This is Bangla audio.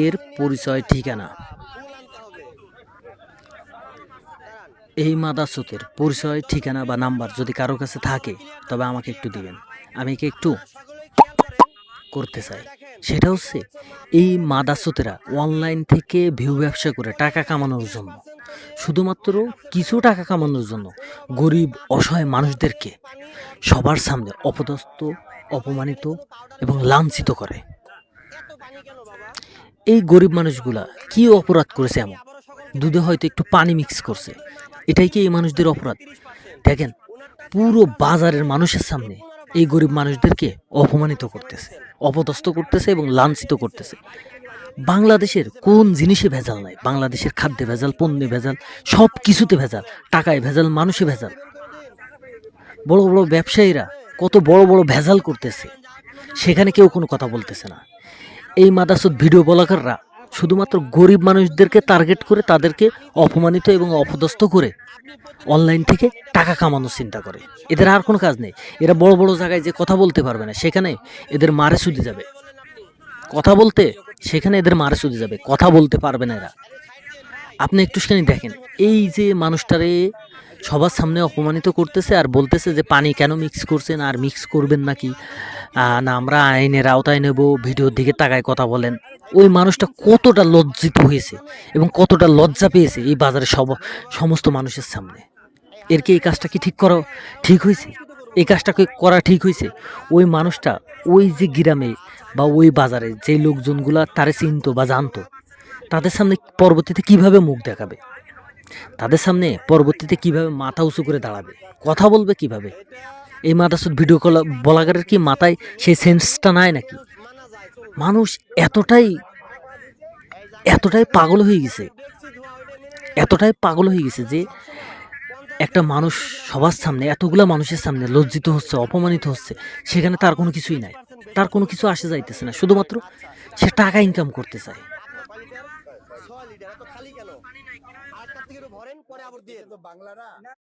এর পরিচয় ঠিকানা, এই মাদারচোদের পরিচয় ঠিকানা বা নাম্বার যদি কারো কাছে থাকে তবে আমাকে একটু দিবেন, আমি কি একটু করতে চাই। সেটা হচ্ছে এই মাদারচোদেরা অনলাইন থেকে ভিউ ব্যবসা করে টাকা কামানোর জন্য, শুধুমাত্র কিছু টাকা কামানোর জন্য গরিব অসহায় মানুষদেরকে সবার সামনে অপদস্থ, অপমানিত এবং লাঞ্ছিত করে। এই গরিব মানুষগুলা কি অপরাধ করেছে এমন? দুধে হয়তো একটু পানি মিক্স করছে, এটাই কি এই মানুষদের অপরাধ? দেখেন, পুরো বাজারের মানুষের সামনে এই গরিব মানুষদেরকে অপমানিত করতেছে, অপদস্থ করতেছে এবং লাঞ্ছিত করতেছে। বাংলাদেশের কোন জিনিসে ভেজাল নাই? বাংলাদেশের খাদ্যে ভেজাল, পণ্যে ভেজাল, সব কিছুতে ভেজাল, টাকায় ভেজাল, মানুষে ভেজাল। বড় বড় ব্যবসায়ীরা কত বড় বড় ভেজাল করতেছে, সেখানে কেউ কোনো কথা বলতেছে না। এই মাদারচোদ ভিডিও ব্লগাররা শুধুমাত্র গরিব মানুষদেরকে টার্গেট করে তাদেরকে অপমানিত এবং অপদস্থ করে অনলাইন থেকে টাকা কামানোর চিন্তা করে। এদের আর কোনো কাজ নেই। এরা বড় বড় জায়গায় যে কথা বলতে পারবে না, সেখানে এদের মারে চুদি যাবে। কথা বলতে সেখানে এদের মারে চুদি যাবে, কথা বলতে পারবে না এরা। আপনি একটুখানি দেখেন, এই যে মানুষটারে সবার সামনে অপমানিত করতেছে আর বলতেছে যে পানি কেন মিক্স করছেন, আর মিক্স করবেন নাকি, না আমরা আইনের আওতায় নেব, ভিডিওর দিকে তাকায় কথা বলেন। ওই মানুষটা কতটা লজ্জিত হয়েছে এবং কতটা লজ্জা পেয়েছে এই বাজারের সমস্ত মানুষের সামনে। এর কি এই কাজটা কি ঠিক হয়েছে? এই কাজটা করা ঠিক হয়েছে? ওই মানুষটা ওই যে গ্রামে বা ওই বাজারে যে লোকজনগুলা তারে চিনতো বা জানতো, তাদের সামনে পরবর্তীতে কিভাবে মুখ দেখাবে? তাদের সামনে পরবর্তীতে কিভাবে মাথা উঁচু করে দাঁড়াবে, কথা বলবে কিভাবে? এই মাদারচোদ ভিডিও ব্লগারের কি মাথায় সেই সেন্সটা নাই নাকি? মানুষ এতটাই এতটাই পাগল হয়ে গেছে, এতটাই পাগল হয়ে গেছে যে একটা মানুষ সবার সামনে, এতগুলা মানুষের সামনে লজ্জিত হচ্ছে, অপমানিত হচ্ছে, সেখানে তার কোনো কিছুই নাই, তার কোনো কিছু আসে যাইতেছে না, শুধুমাত্র সে টাকা ইনকাম করতে চায়।